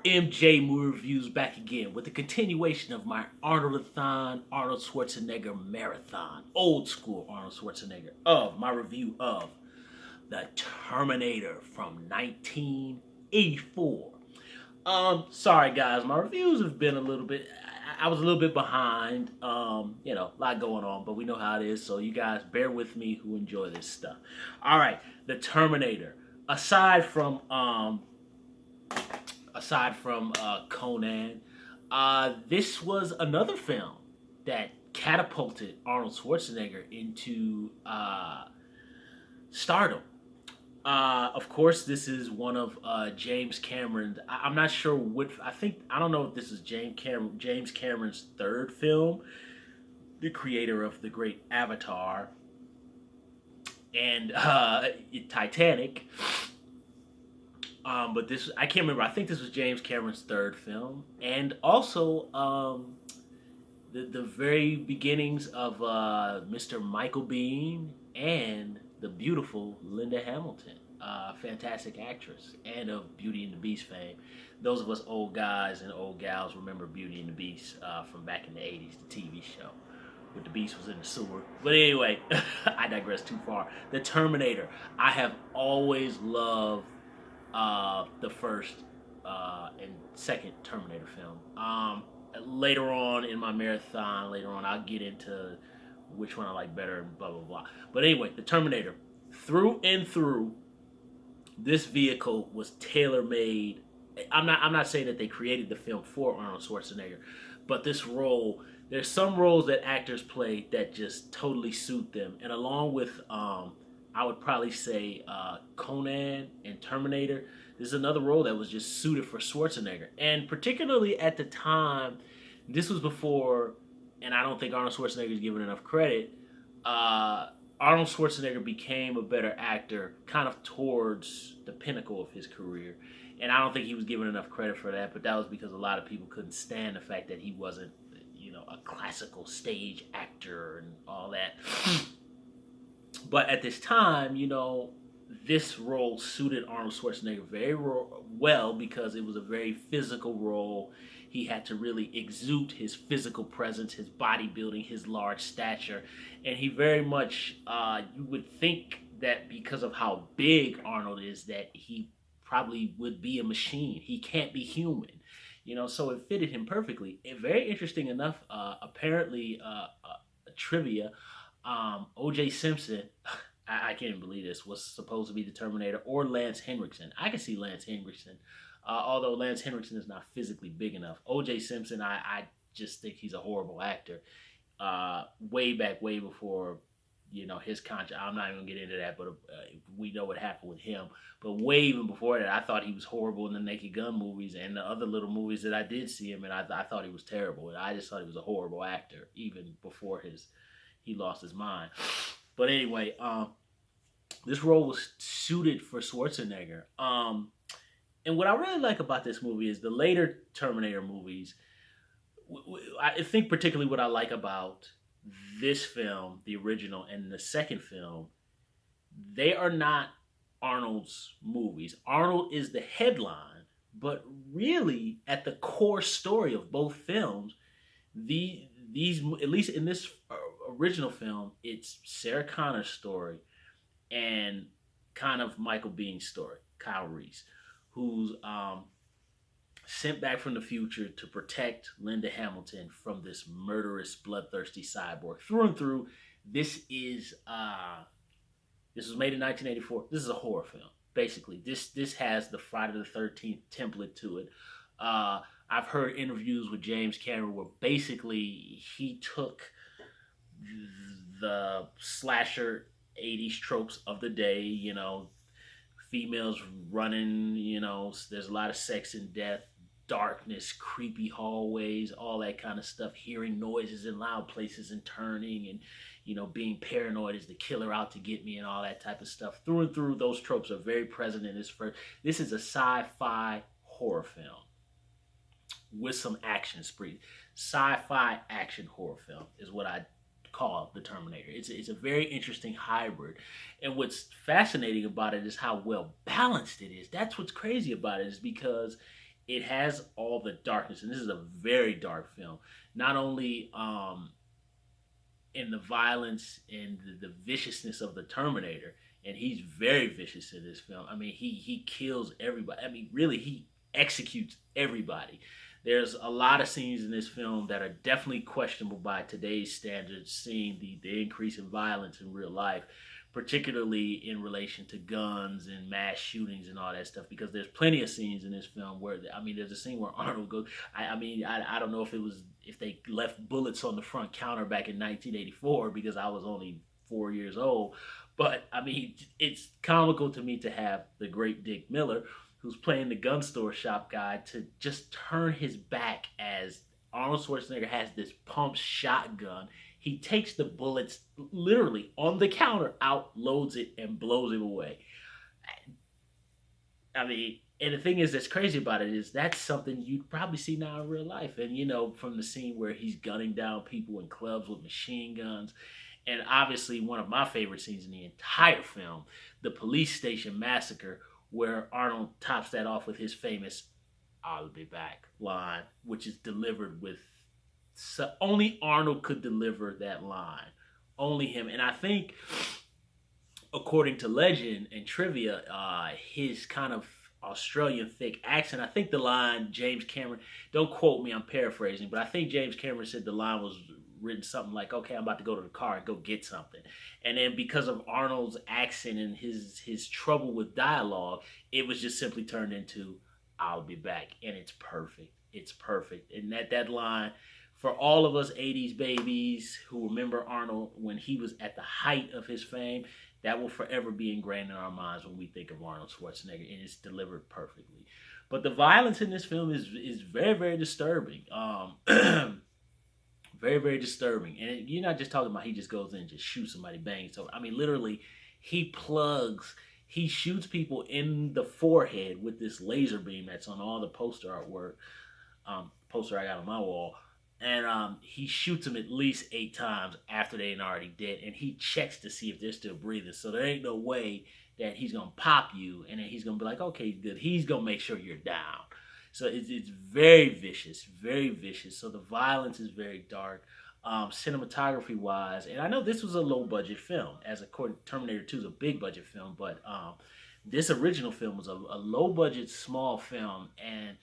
MJ Movie Reviews back again with the continuation of my Arnold-a-thon, Arnold Schwarzenegger marathon, old school Arnold Schwarzenegger, of my review of The Terminator from 1984. Sorry guys, my reviews have been a little bit, I was a little bit behind, a lot going on, but we know how it is, so you guys bear with me who enjoy this stuff. All right, The Terminator. Aside from Conan, this was another film that catapulted Arnold Schwarzenegger into stardom. Of course, this is one of James Cameron's. I'm not sure what. I don't know if this is James Cameron's third film. The creator of the great Avatar and Titanic. But this, I can't remember. I think this was James Cameron's third film, and also the very beginnings of Mr. Michael Biehn and the beautiful Linda Hamilton, fantastic actress, and of Beauty and the Beast fame. Those of us old guys and old gals remember Beauty and the Beast from back in the '80s, the TV show. With the beast was in the sewer. But anyway, I digress too far. The Terminator. I have always loved the first and second Terminator film. Later on in my marathon, I'll get into which one I like better and blah blah blah. But anyway, the Terminator, through and through, this vehicle was tailor made. I'm not saying that they created the film for Arnold Schwarzenegger, but this role. There's some roles that actors play that just totally suit them, and along with I would probably say Conan and Terminator. This is another role that was just suited for Schwarzenegger. And particularly at the time, this was before, and I don't think Arnold Schwarzenegger is given enough credit, Arnold Schwarzenegger became a better actor kind of towards the pinnacle of his career. And I don't think he was given enough credit for that, but that was because a lot of people couldn't stand the fact that he wasn't, a classical stage actor and all that. But at this time, this role suited Arnold Schwarzenegger very well because it was a very physical role. He had to really exude his physical presence, his bodybuilding, his large stature. And he very much, you would think that because of how big Arnold is, that he probably would be a machine. He can't be human. So it fitted him perfectly. And very interesting enough, apparently, trivia, O.J. Simpson, I can't even believe this, was supposed to be the Terminator, or Lance Henriksen. I can see Lance Henriksen, although Lance Henriksen is not physically big enough. O.J. Simpson, I just think he's a horrible actor. Way before, his contract. I'm not even going to get into that, but we know what happened with him. But way even before that, I thought he was horrible in the Naked Gun movies and the other little movies that I did see him in. I thought he was terrible. And I just thought he was a horrible actor, even before he lost his mind. But anyway, this role was suited for Schwarzenegger. And what I really like about this movie is the later Terminator movies. I think particularly what I like about this film, the original, and the second film, they are not Arnold's movies. Arnold is the headline, but really at the core story of both films, these at least in this original film, it's Sarah Connor's story and kind of Michael Biehn's story, Kyle Reese, who's sent back from the future to protect Linda Hamilton from this murderous, bloodthirsty cyborg. Through and through, this was made in 1984. This is a horror film. Basically, this has the Friday the 13th template to it. I've heard interviews with James Cameron where basically he took the slasher 80s tropes of the day, females running, there's a lot of sex and death, darkness, creepy hallways, all that kind of stuff, hearing noises in loud places and turning and, being paranoid, is the killer out to get me and all that type of stuff. Through and through, those tropes are very present in this first. This is a sci-fi horror film with some action spree. Sci-fi action horror film is what I call The Terminator. It's a very interesting hybrid. And what's fascinating about it is how well balanced it is. That's what's crazy about it, is because it has all the darkness, and this is a very dark film. Not only in the violence and the viciousness of the Terminator, and he's very vicious in this film. I mean, he kills everybody. I mean, really, he executes everybody. There's a lot of scenes in this film that are definitely questionable by today's standards, seeing the increase in violence in real life, particularly in relation to guns and mass shootings and all that stuff. Because there's plenty of scenes in this film where, I mean, there's a scene where Arnold goes. I don't know if they left bullets on the front counter back in 1984 because I was only 4 years old. But I mean, it's comical to me to have the great Dick Miller, who's playing the gun store shop guy, to just turn his back as Arnold Schwarzenegger has this pump shotgun. He takes the bullets literally on the counter out, loads it, and blows him away. I mean, and the thing is that's crazy about it is that's something you'd probably see now in real life. And, you know, from the scene where he's gunning down people in clubs with machine guns. And obviously one of my favorite scenes in the entire film, the police station massacre, where Arnold tops that off with his famous "I'll be back" line, which is delivered with only Arnold could deliver that line, only him. And I think, according to legend and trivia, his kind of Australian thick accent. I think the line James Cameron, don't quote me, I'm paraphrasing, but I think James Cameron said the line was written something like, "Okay, I'm about to go to the car and go get something." And then because of Arnold's accent and his trouble with dialogue, it was just simply turned into "I'll be back," and it's perfect. It's perfect. And that line, for all of us 80s babies who remember Arnold when he was at the height of his fame, that will forever be ingrained in our minds when we think of Arnold Schwarzenegger, and it's delivered perfectly. But the violence in this film is very, very disturbing. Very, very disturbing. And you're not just talking about he just goes in and just shoots somebody, bang. So, I mean, literally, he shoots people in the forehead with this laser beam that's on all the poster artwork, poster I got on my wall. And he shoots them at least 8 times after they ain't already dead. And he checks to see if they're still breathing. So there ain't no way that he's going to pop you and then he's going to be like, okay, good. He's going to make sure you're down. So it's very vicious, very vicious. So the violence is very dark, cinematography wise. And I know this was a low budget film, as according to Terminator 2 is a big budget film, but this original film was a low budget, small film. And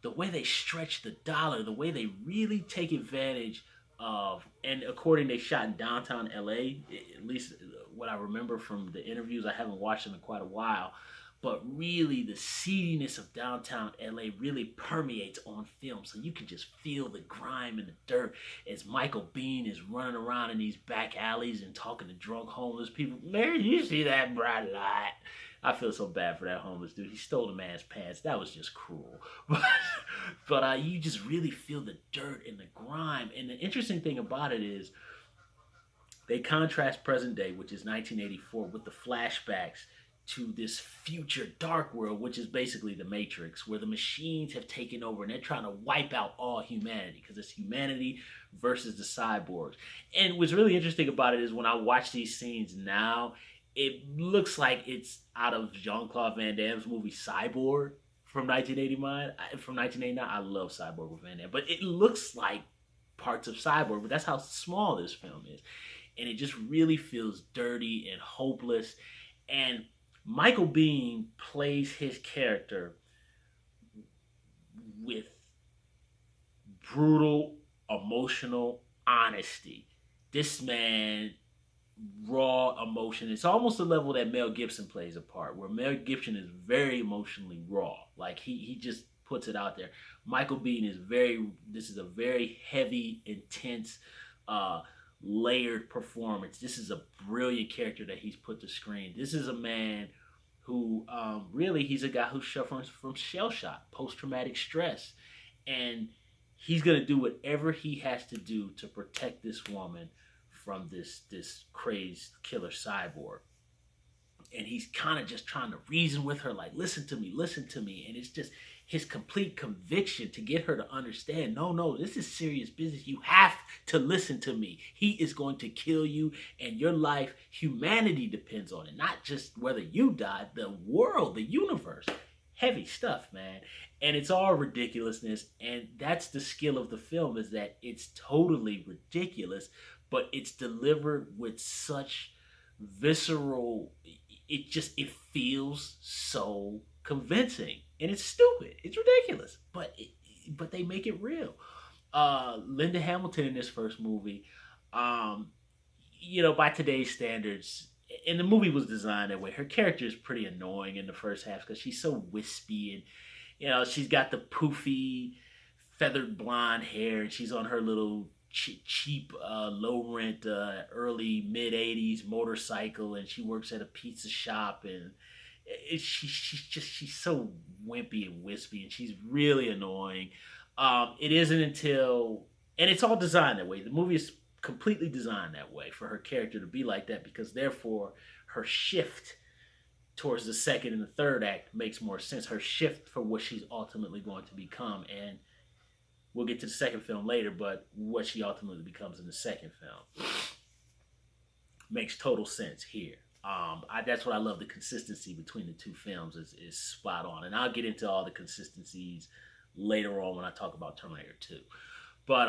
the way they stretch the dollar, the way they really take advantage of, and according they shot in downtown LA, at least what I remember from the interviews, I haven't watched them in quite a while. But really, the seediness of downtown LA really permeates on film. So you can just feel the grime and the dirt as Michael Biehn is running around in these back alleys and talking to drunk homeless people. Man, you see that bright light? I feel so bad for that homeless dude. He stole the man's pants. That was just cruel. But you just really feel the dirt and the grime. And the interesting thing about it is they contrast present day, which is 1984, with the flashbacks to this future dark world, which is basically the Matrix, where the machines have taken over and they're trying to wipe out all humanity because it's humanity versus the cyborgs. And what's really interesting about it is when I watch these scenes now, it looks like it's out of Jean-Claude Van Damme's movie Cyborg from 1989. I love Cyborg with Van Damme, but it looks like parts of Cyborg, but that's how small this film is. And it just really feels dirty and hopeless. And Michael Biehn plays his character with brutal, emotional honesty. This man, raw emotion. It's almost the level that Mel Gibson plays a part, where Mel Gibson is very emotionally raw. Like he just puts it out there. Michael Biehn this is a very heavy, intense, layered performance. This is a brilliant character that he's put to screen. This is a man who really, he's a guy who suffers from shell shock, post-traumatic stress. And he's going to do whatever he has to do to protect this woman from this crazed killer cyborg. And he's kind of just trying to reason with her, like, listen to me. And it's just his complete conviction to get her to understand, no, this is serious business. You have to listen to me. He is going to kill you, and your life, humanity depends on it. Not just whether you die, the world, the universe. heavy stuff, man. And it's all ridiculousness, and that's the skill of the film, is that it's totally ridiculous, but it's delivered with such visceral, it feels so convincing. And it's stupid. It's ridiculous, but they make it real. Linda Hamilton in this first movie, um, by today's standards, and the movie was designed that way. Her character is pretty annoying in the first half because she's so wispy, and she's got the poofy, feathered blonde hair, and she's on her little cheap, low rent, early mid '80s motorcycle, and she works at a pizza shop, and she's so wimpy and wispy, and she's really annoying. It isn't until, and it's all designed that way. The movie is completely designed that way for her character to be like that, because therefore her shift towards the second and the third act makes more sense. Her shift for what she's ultimately going to become, and we'll get to the second film later, but what she ultimately becomes in the second film makes total sense here. That's what I love. The consistency between the two films is spot on, and I'll get into all the consistencies later on when I talk about Terminator 2. But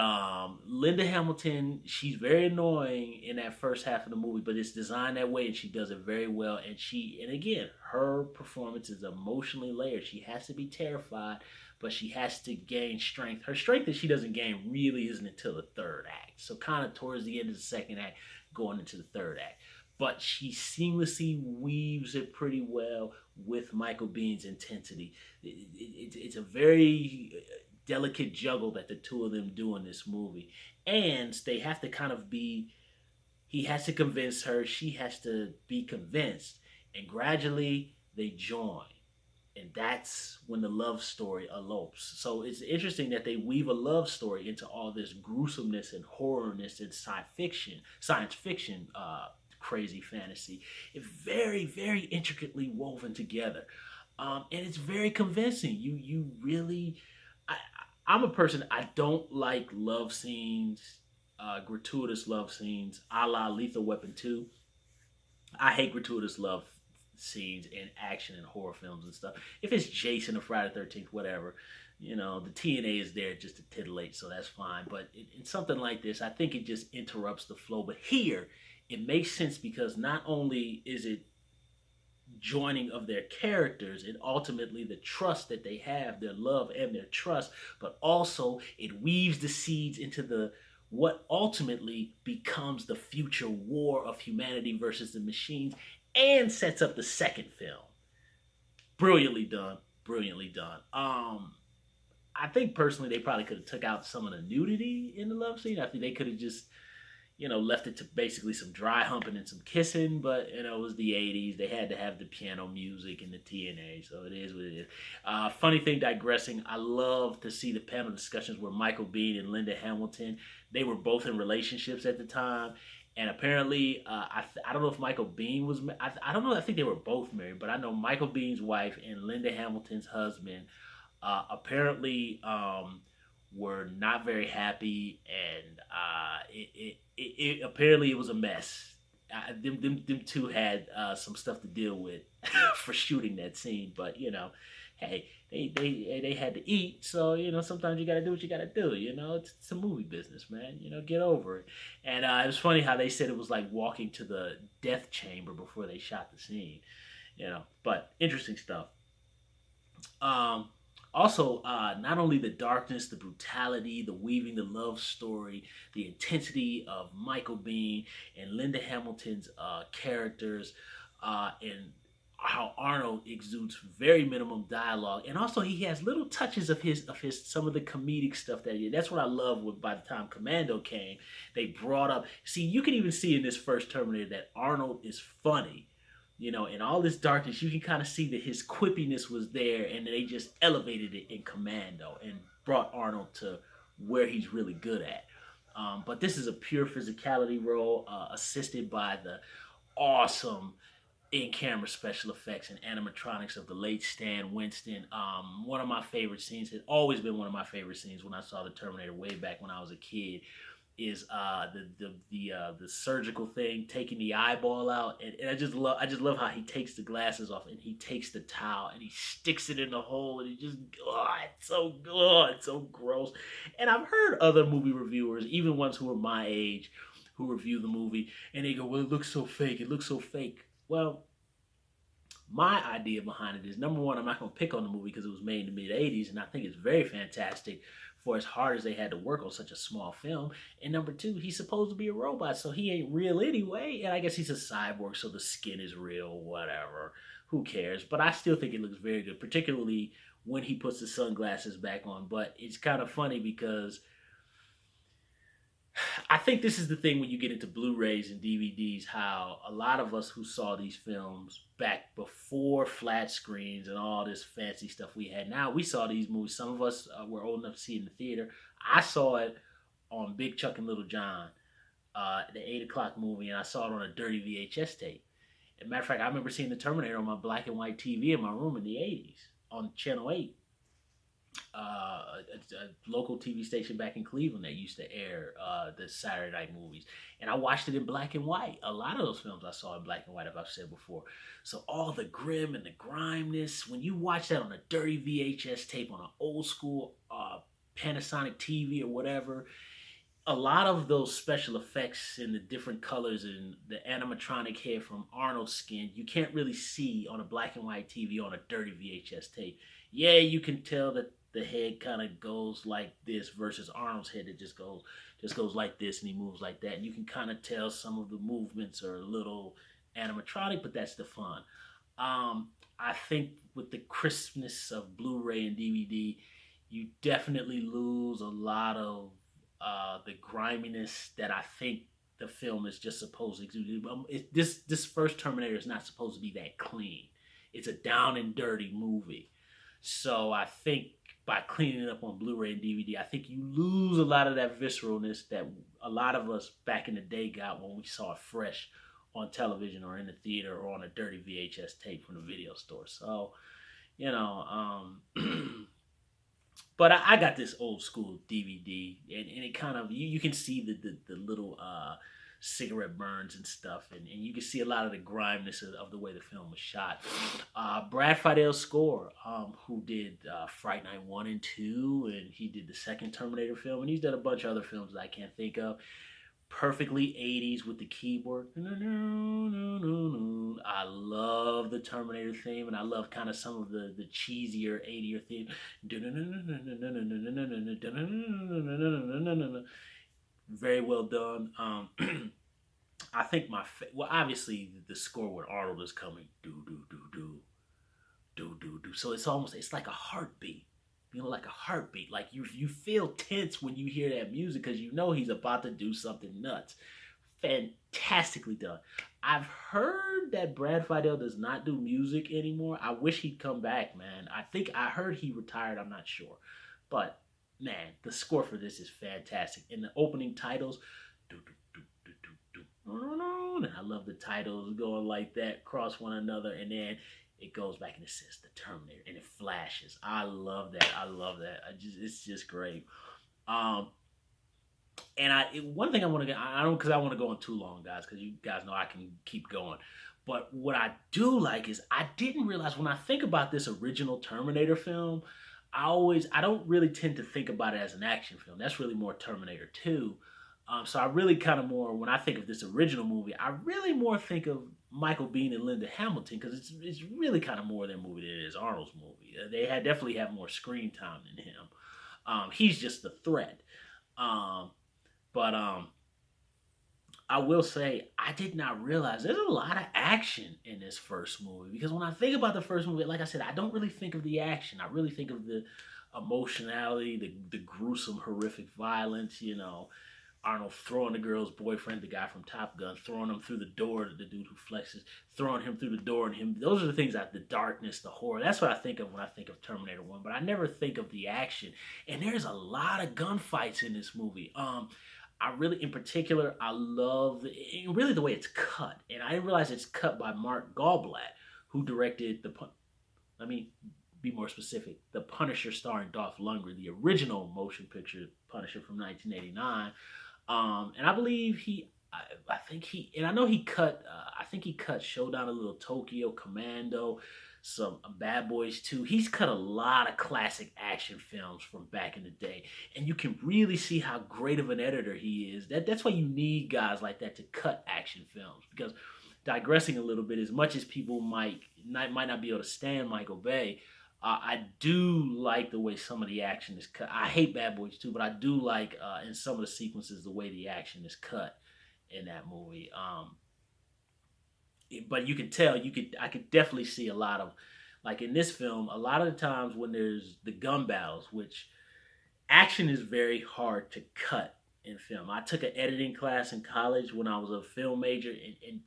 Linda Hamilton, she's very annoying in that first half of the movie, but it's designed that way, and she does it very well. And again, her performance is emotionally layered. She has to be terrified, but she has to gain strength. Her strength that she doesn't gain really isn't until the third act. So kind of towards the end of the second act, going into the third act. But she seamlessly weaves it pretty well with Michael Biehn's intensity. It's a very delicate juggle that the two of them do in this movie. And they have to kind of be, he has to convince her, she has to be convinced. And gradually they join. And that's when the love story elopes. So it's interesting that they weave a love story into all this gruesomeness and horrorness and science fiction, crazy fantasy. It's very, very intricately woven together, and it's very convincing. You really, I'm a person, I don't like love scenes, gratuitous love scenes, a la Lethal Weapon 2. I hate gratuitous love scenes in action and horror films and stuff. If it's Jason or Friday the 13th, whatever, the TNA is there just to titillate, so that's fine. But in something like this, I think it just interrupts the flow. But here, it makes sense because not only is it joining of their characters and ultimately the trust that they have, their love and their trust, but also it weaves the seeds into the what ultimately becomes the future war of humanity versus the machines, and sets up the second film. Brilliantly done, brilliantly done. I think personally they probably could have took out some of the nudity in the love scene. I think they could have just left it to basically some dry humping and some kissing, but it was the '80s. They had to have the piano music and the TNA, so it is what it is. Funny thing, digressing, I love to see the panel discussions where Michael Biehn and Linda Hamilton, they were both in relationships at the time, and apparently, I don't know if Michael Biehn was, I don't know, I think they were both married, but I know Michael Bihn's wife and Linda Hamilton's husband apparently were not very happy, and apparently it was a mess. Them two had some stuff to deal with for shooting that scene, but hey, they had to eat, so sometimes you got to do what you got to do. It's a movie business, man. Get over it. And it was funny how they said it was like walking to the death chamber before they shot the scene. But interesting stuff. Also, not only the darkness, the brutality, the weaving, the love story, the intensity of Michael Biehn and Linda Hamilton's characters, and how Arnold exudes very minimum dialogue, and also he has little touches of his some of the comedic stuff that he did. That's what I love. By the time Commando came, they brought up. See, you can even see in this first Terminator that Arnold is funny. In all this darkness, you can kind of see that his quippiness was there, and they just elevated it in Commando and brought Arnold to where he's really good at. But this is a pure physicality role, assisted by the awesome in-camera special effects and animatronics of the late Stan Winston. One of my favorite scenes, has always been one of my favorite scenes when I saw the Terminator way back when I was a kid, is the surgical thing, taking the eyeball out, and I just love how he takes the glasses off and he takes the towel and he sticks it in the hole and he just it's so good, it's so gross. And I've heard other movie reviewers, even ones who are my age, who review the movie and they go, "Well, it looks so fake. It looks so fake." Well, my idea behind it is, number one, I'm not going to pick on the movie because it was made in the mid '80s, and I think it's very fantastic for as hard as they had to work on such a small film. And number two, he's supposed to be a robot, so he ain't real anyway. And I guess he's a cyborg, so the skin is real, whatever. Who cares? But I still think it looks very good, particularly when he puts the sunglasses back on. But it's kind of funny because I think this is the thing when you get into Blu-rays and DVDs, how a lot of us who saw these films back before flat screens and all this fancy stuff we had now, we saw these movies. Some of us were old enough to see it in the theater. I saw it on Big Chuck and Little John, the 8 o'clock movie, and I saw it on a dirty VHS tape. As a matter of fact, I remember seeing the Terminator on my black and white TV in my room in the 80s on Channel 8, a local TV station back in Cleveland that used to air the Saturday night movies. And I watched it in black and white. A lot of those films I saw in black and white, as I've said before. So all the grim and the grimeness, when you watch that on a dirty VHS tape on an old school Panasonic TV or whatever, a lot of those special effects and the different colors and the animatronic hair from Arnold's skin, you can't really see on a black and white TV on a dirty VHS tape. Yeah, you can tell that the head kind of goes like this versus Arnold's head that just goes like this and he moves like that. And you can kind of tell some of the movements are a little animatronic, but that's the fun. I think with the crispness of Blu-ray and DVD, you definitely lose a lot of the griminess that I think the film is just supposed to exude. This first Terminator is not supposed to be that clean. It's a down and dirty movie. So I think by cleaning it up on Blu-ray and DVD, I think you lose a lot of that visceralness that a lot of us back in the day got when we saw it fresh on television or in the theater or on a dirty VHS tape from the video store. So, you know, but I got this old school DVD, and it kind of, you can see the little cigarette burns and stuff, and you can see a lot of the griminess of the way the film was shot. Brad Feidel's score, who did Fright Night 1 and 2, and he did the second Terminator film, and he's done a bunch of other films that I can't think of. Perfectly 80s with the keyboard. I love the Terminator theme, and I love kind of some of the cheesier 80er theme. Very well done. I think well, obviously the score with Arnold is coming. Do do do do do do do. So it's like a heartbeat. You know, like a heartbeat. Like you feel tense when you hear that music because you know he's about to do something nuts. Fantastically done. I've heard that Brad Fiedel does not do music anymore. I wish he'd come back, man. I heard he retired. I'm not sure, but man, the score for this is fantastic. In the opening titles, do do do do do do, and I love the titles going like that, cross one another, and then it goes back and it says the Terminator, and it flashes. I love that. It's just great. And one thing I want to get, I don't, because I want to go on too long, guys, because you guys know I can keep going. But what I do like is I didn't realize when I think about this original Terminator film, I don't really tend to think about it as an action film. That's really more Terminator 2. So I really kind of more, when I think of this original movie, I really more think of Michael Biehn and Linda Hamilton because it's really kind of more their movie than it is Arnold's movie. They definitely have more screen time than him. He's just the threat. But I will say I did not realize there's a lot of action in this first movie because when I think about the first movie, like I said, I don't really think of the action. I really think of the emotionality, the gruesome, horrific violence, you know, Arnold throwing the girl's boyfriend, the guy from Top Gun, throwing him through the door, the dude who flexes, throwing him through the door, and him. Those are the things the darkness, the horror. That's what I think of when I think of Terminator 1, but I never think of the action. And there's a lot of gunfights in this movie. I really, in particular, I love really the way it's cut. And I didn't realize it's cut by Mark Goldblatt, who directed let me be more specific, The Punisher starring Dolph Lundgren, the original motion picture Punisher from 1989. And I believe I think and I know he cut. I think he cut Showdown a Little Tokyo, Commando, some Bad Boys 2. He's cut a lot of classic action films from back in the day, and you can really see how great of an editor he is. That's why you need guys like that to cut action films. Because digressing a little bit, as much as people might not be able to stand Michael Bay, I do like the way some of the action is cut. I hate Bad Boys too, but I do like in some of the sequences the way the action is cut in that movie. But you can tell, I could definitely see a lot of, like in this film, a lot of the times when there's the gun battles, which action is very hard to cut in film. I took an editing class in college when I was a film major, and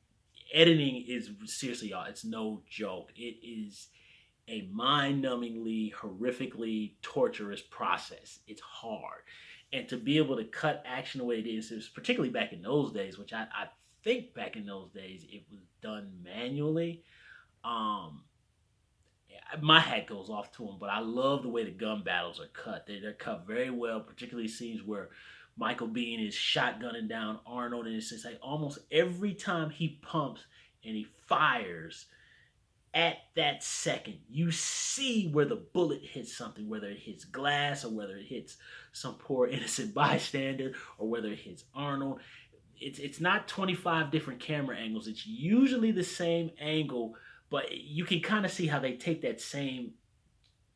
editing is seriously, y'all, it's no joke. It is a mind-numbingly, horrifically torturous process. It's hard. And to be able to cut action the way it is particularly back in those days, which I think back in those days it was done manually. Um, my hat goes off to them, but I love the way the gun battles are cut. They're cut very well, particularly scenes where Michael Biehn is shotgunning down Arnold, and it's just like almost every time he pumps and he fires, at that second, you see where the bullet hits something, whether it hits glass or whether it hits some poor innocent bystander or whether it hits Arnold. It's not 25 different camera angles. It's usually the same angle, but you can kind of see how they take that same,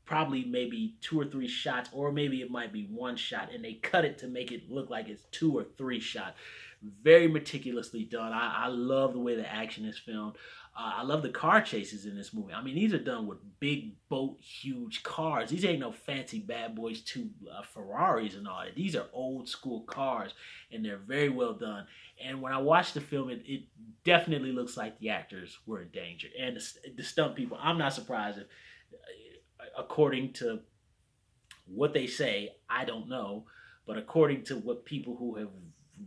probably maybe 2 or 3 shots, or maybe it might be one shot, and they cut it to make it look like it's 2 or 3 shots. Very meticulously done. I love the way the action is filmed. I love the car chases in this movie. I mean, these are done with big boat, huge cars. These ain't no fancy Bad Boys 2 Ferraris and all that. These are old school cars, and they're very well done. And when I watched the film, it definitely looks like the actors were in danger. And the stunt people, I'm not surprised if, according to what they say, I don't know, but according to what people who have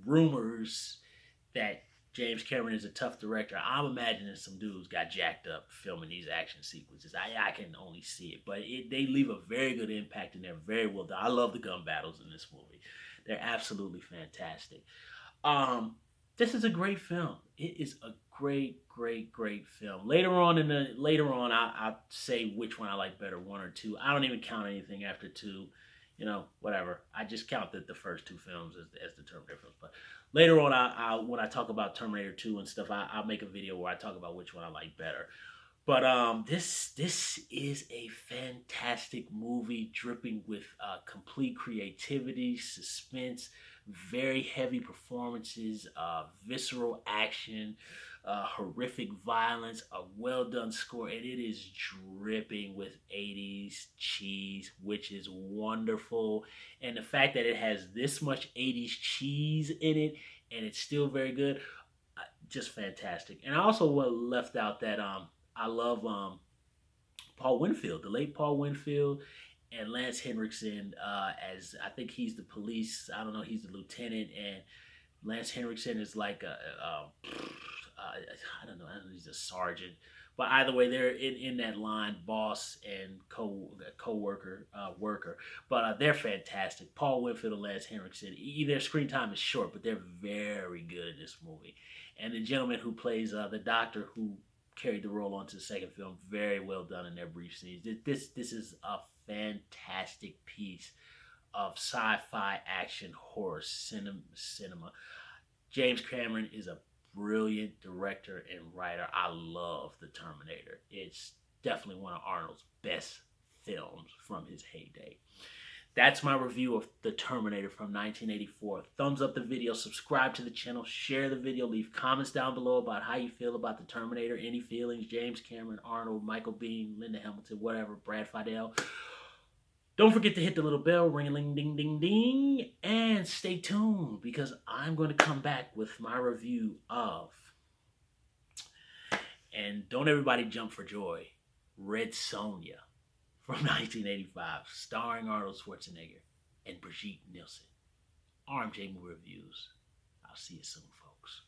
rumors that James Cameron is a tough director, I'm imagining some dudes got jacked up filming these action sequences. I can only see it, but they leave a very good impact, and they're very well done. I love the gun battles in this movie. They're absolutely fantastic. This is a great film. It is a great, great, great film. Later on, I'll say which one I like better, 1 or 2. I don't even count anything after 2. Whatever. I just count the first 2 films as the Terminator films. But later on, I when I talk about Terminator 2 and stuff, I'll make a video where I talk about which one I like better. But this is a fantastic movie, dripping with complete creativity, suspense, very heavy performances, visceral action, horrific violence, a well done score, and it is dripping with 80s cheese, which is wonderful. And the fact that it has this much 80s cheese in it, and it's still very good, just fantastic. And I also left out that I love Paul Winfield, the late Paul Winfield, and Lance Henriksen, as I think he's the police. I don't know, he's the lieutenant, and Lance Henriksen is like I don't know, he's a sergeant. But either way, they're in that line, boss and co-worker, worker. But they're fantastic. Paul Winfield and Lance Henriksen, their screen time is short, but they're very good in this movie. And the gentleman who plays the doctor who carried the role onto the second film, very well done in their brief scenes. This is a fantastic piece of sci-fi action horror cinema. James Cameron is a brilliant director and writer. I love The Terminator. It's definitely one of Arnold's best films from his heyday. That's my review of The Terminator from 1984. Thumbs up the video, subscribe to the channel, share the video, leave comments down below about how you feel about The Terminator, any feelings, James Cameron, Arnold, Michael Biehn, Linda Hamilton, whatever, Brad Fiedel. Don't forget to hit the little bell, ring-a-ling-ding-ding-ding, and stay tuned because I'm going to come back with my review of, and don't everybody jump for joy, Red Sonja from 1985, starring Arnold Schwarzenegger and Brigitte Nielsen. RMJ Movie Reviews. I'll see you soon, folks.